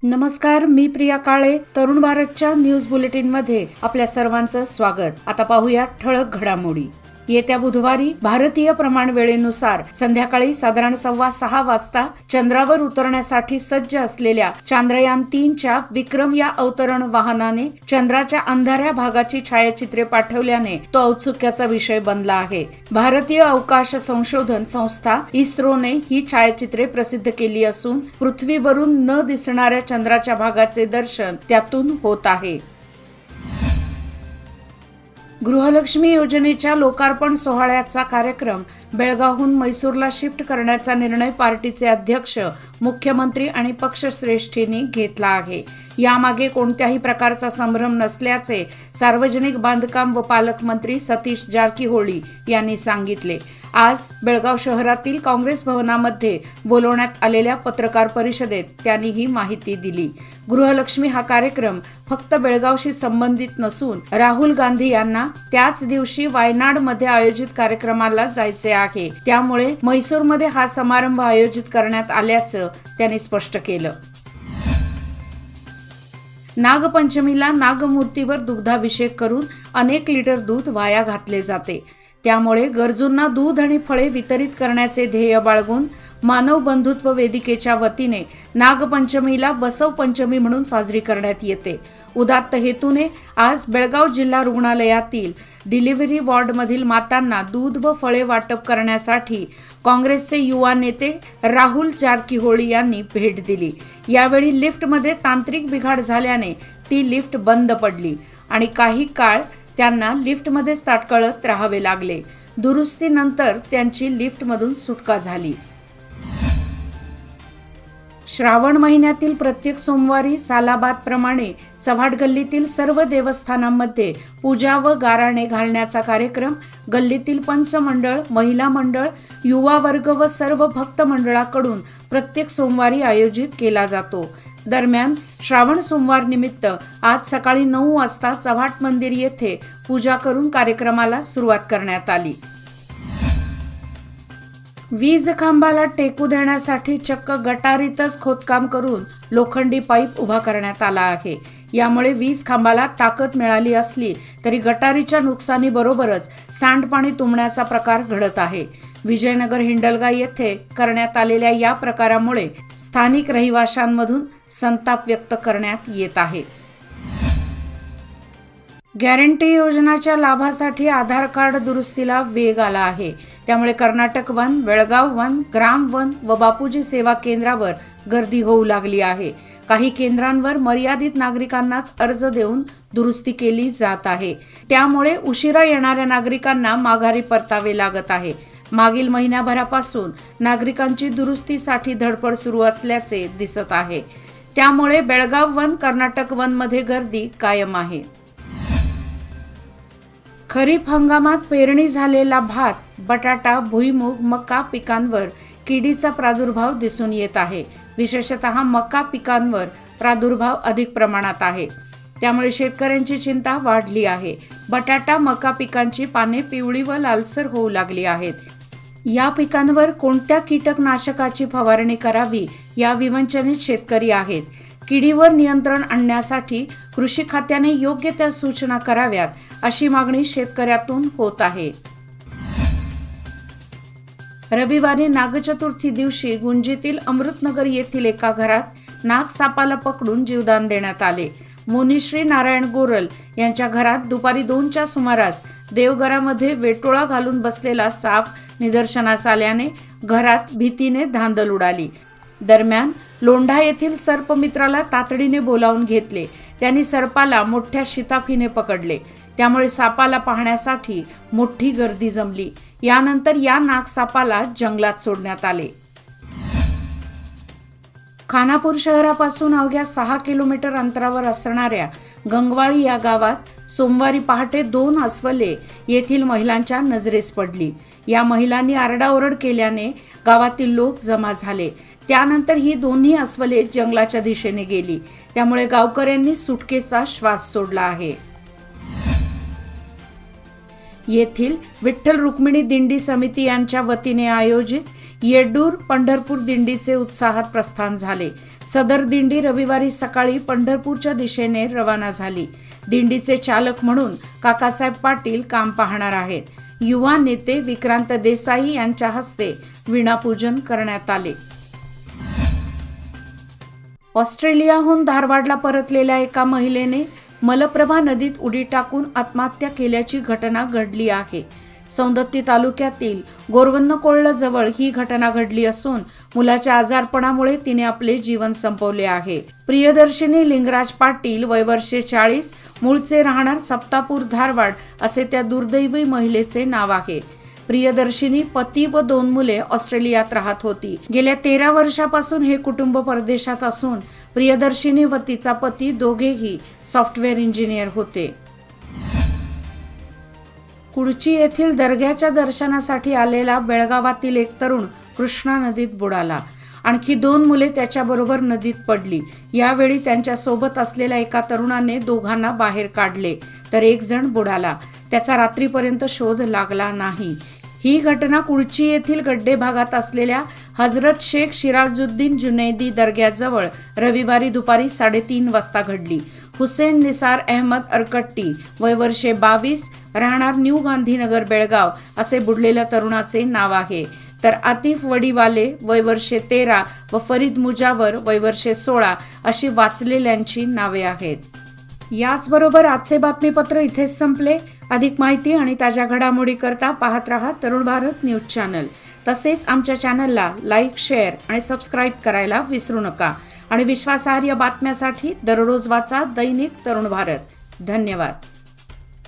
नमस्कार, मी प्रिया काळे. तरुण भारतच्या न्यूज बुलेटिनमध्ये आपल्या सर्वांचं स्वागत. आता पाहूया ठळक घडामोडी. येत्या बुधवारी भारतीय प्रमाण वेळेनुसार संध्याकाळी साधारण 6:15 वाजता चंद्रावर उतरण्यासाठी सज्ज असलेल्या चांद्रयान 3च्या विक्रम या अवतरण वाहनाने चंद्राच्या अंधाऱ्या भागाची छायाचित्रे पाठवल्याने तो औत्सुक्याचा विषय बनला आहे. भारतीय अवकाश संशोधन संस्था इस्रोने ही छायाचित्रे प्रसिद्ध केली असून पृथ्वीवरून न दिसणाऱ्या चंद्राच्या भागाचे दर्शन त्यातून होत आहे. गृहलक्ष्मी योजनेच्या लोकार्पण सोहळ्याचा कार्यक्रम बेळगावहून मैसूरला शिफ्ट करण्याचा निर्णय पार्टीचे अध्यक्ष, मुख्यमंत्री आणि पक्षश्रेष्ठींनी घेतला आहे. यामागे कोणत्याही प्रकारचा संभ्रम नसल्याचे सार्वजनिक बांधकाम व पालकमंत्री सतीश जारकीहोळी यांनी सांगितले. आज बेळगाव शहरातील काँग्रेस भवनामध्ये बोलवण्यात आलेल्या पत्रकार परिषदेत त्यांनी ही माहिती दिली. गृहलक्ष्मी हा कार्यक्रम फक्त बेळगावशी संबंधित नसून राहुल गांधी यांना त्याच दिवशी वायनाडमध्ये आयोजित कार्यक्रमाला जायचे आहे. त्यामुळे मैसूरमध्ये हा समारंभ आयोजित करण्यात आल्याचं त्यांनी स्पष्ट केलं. नागपंचमीला नागमूर्तीवर दुग्धाभिषेक करून अनेक लिटर दूध वाया घातले जाते. त्यामुळे गरजूंना दूध आणि फळे वितरित करण्याचे ध्येय बाळगून मानव बंधुत्व वेदिकेच्या वतीने नागपंचमीला बसव पंचमी म्हणून साजरी करण्यात येते. उदात्त हेतूने आज बेळगाव जिल्हा रुग्णालयातील डिलिव्हरी वॉर्डमधील मातांना दूध व फळे वाटप करण्यासाठी काँग्रेसचे युवा नेते राहुल जारकीहोळी यांनी भेट दिली. यावेळी लिफ्टमध्ये तांत्रिक बिघाड झाल्याने ती लिफ्ट बंद पडली आणि काही काळ त्यांना लिफ्टमध्येच ताटकळत राहावे लागले. दुरुस्तीनंतर त्यांची लिफ्टमधून सुटका झाली. श्रावण महिन्यातील प्रत्येक सोमवारी सालाबादप्रमाणे चव्हाट गल्लीतील सर्व देवस्थानांमध्ये पूजा व गाराणे घालण्याचा कार्यक्रम गल्लीतील पंचमंडळ, महिला मंडळ, युवा वर्ग व सर्व भक्त मंडळाकडून प्रत्येक सोमवारी आयोजित केला जातो. दरम्यान श्रावण सोमवार निमित्त आज सकाळी 9 वाजता चव्हाट मंदिर येथे पूजा करून कार्यक्रमाला सुरुवात करण्यात आली. वीज खांबाला टेकू देण्यासाठी चक्क गटारीतच खोदकाम करून लोखंडी पाईप उभा करण्यात आला आहे. यामुळे वीज खांबाला ताकद मिळाली असली तरी गटारीच्या नुकसानीबरोबरच सांडपाणी तुंबण्याचा प्रकार घडत आहे. विजयनगर हिंडलगा येथे करण्यात आलेल्या या प्रकारामुळे स्थानिक रहिवाशांमधून संताप व्यक्त करण्यात येत आहे. गॅरंटी योजनाच्या लाभासाठी आधार कार्ड दुरुस्तीला वेग आला आहे. त्यामुळे Karnataka one, Belgaum one, gram one व बापूजी सेवा केंद्रावर गर्दी होऊ लागली आहे. काही केंद्रांवर मर्यादित नागरिकांनाच अर्ज देऊन दुरुस्ती केली जात आहे. त्यामुळे उशिरा येणाऱ्या नागरिकांना माघारी परतावे लागत आहे. मागील महिन्याभरापासून नागरिकांची दुरुस्तीसाठी धडपड सुरू असल्याचे दिसत आहे. त्यामुळे बेळगाव वन, कर्नाटक वनमध्ये गर्दी कायम आहे. खरीप हंगामात पेरणी झालेला भात, बटाटा, भुईमूग, मका पिकांवर किडीचा प्रादुर्भाव दिसून येत आहे. विशेषतः मका पिकांवर प्रादुर्भाव अधिक प्रमाणात आहे. त्यामुळे शेतकऱ्यांची चिंता वाढली आहे. बटाटा, मका पिकांची पाने पिवळी व लालसर होऊ लागली आहेत. या पिकांवर कोणत्या कीटकनाशकाची फवारणी करावी या विवंचनेत शेतकरी आहेत. किडीवर नियंत्रण आणण्यासाठी कृषी खात्याने योग्य त्या सूचना कराव्यात अशी मागणी शेतकऱ्यातून होत आहे. रविवारी नागचतुर्थी दिवशी गुंजीतील अमृतनगर येथील एका घरात नागसापाला पकडून जीवदान देण्यात आले. मुनिश्री नारायण गोरल यांच्या घरात दुपारी 2च्या सुमारास देवघरामध्ये वेटोळा घालून बसलेला साप निदर्शनास आल्याने घरात भीतीने धांदल उडाली. दरम्यान लोंढा येथील सर्पमित्राला तातडीने बोलावून घेतले. त्यांनी सर्पाला मोठ्या शिताफीने पकडले. त्यामुळे सापाला पाहण्यासाठी मोठी गर्दी जमली. यानंतर या नागसापाला जंगलात सोडण्यात आले. खानापूर शहरापासून अवघ्या 6 किलोमीटर अंतरावर असणाऱ्या गंगवाळी या गावात सोमवारी पहाटे 2 अस्वले येथील महिलांच्या नजरेस पडली. या महिलांनी आरडाओरड केल्याने गावातील लोक जमा झाले. त्यानंतर ही दोन्ही अस्वले जंगलाच्या दिशेने गेली. त्यामुळे गावकऱ्यांनी सुटकेचा श्वास सोडला आहे. येथील विठ्ठल रुक्मिणी दिंडी समिती यांच्या वतीने आयोजित येड्डूर पंढरपूर दिंडीचे उत्साहात प्रस्थान झाले. सदर दिंडी रविवारी सकाळी पंढरपूरच्या दिशेने रवाना झाली। दिंडीचे चालक म्हणून काकासाहेब पाटील काम पाहणार आहेत। युवा नेते विक्रांत देसाई यांच्या हस्ते वीणापूजन करण्यात आले। ऑस्ट्रेलियाहून धारवाडला परतलेल्या एका महिलेने मलप्रभा नदीत उडी टाकून आत्महत्या केल्याची घटना घडली आहे। सौंदत्ती तालुक्यातील गोरवन्नकोळला जवळ ही घटना घडली असून मुलाच्या आजारपणामुळे तिने आपले जीवन संपवले आहे। प्रियदर्शिनी लिंगराज पाटील वय वर्षे 40, मूळचे राहणार सप्तापूर धारवाड असे त्या दुर्दैवी महिलेचे नाव आहे। प्रियदर्शिनी पती व 2 मुले ऑस्ट्रेलियात राहत होती। गेल्या 13 वर्षापासून हे कुटुंब परदेशात असून प्रियदर्शिनी व तिचा पती दोघेही सॉफ्टवेअर इंजिनियर होते। कुडची येथील दर्ग्याच्या दर्शनासाठी आलेला बेळगावातील एक तरुण कृष्णा नदीत बुडाला। आणखी 2 मुले त्याच्याबरोबर नदीत पडली। यावेळी त्यांच्या सोबत असलेल्या एका तरुणाने दोघांना बाहेर काढले तर एक जण बुडाला। त्याचा रात्रीपर्यंत शोध लागला नाही। ही घटना कुडची येथील गड्डे भागात असलेल्या हजरत शेख शिराजुद्दीन जुनैदी दर्ग्याजवळ रविवारी दुपारी 3:30 वाजता घडली। हुसेन निसार अहमद अरकट्टी वय वर्षे 22, राहणार न्यू गांधीनगर बेळगाव असे बुडलेल्या तरुणाचे नाव आहे। तर आतिफ वडीवाले वय वर्षे 13 व फरीद मुजावर वय वर्षे 16 अशी वाचलेल्यांची नावे आहेत। याचबरोबर आजचे बातमीपत्र इथेच संपले। अधिक माहिती आणि ताज्या घडामोडी करता पाहत रहा तरुण भारत न्यूज चॅनल। तसेच आमच्या चॅनलला लाईक, शेअर आणि सबस्क्राईब करायला विसरू नका। आणि विश्वासार्ह बातम्यासाठी दररोज वाचा दैनिक तरुण भारत। धन्यवाद।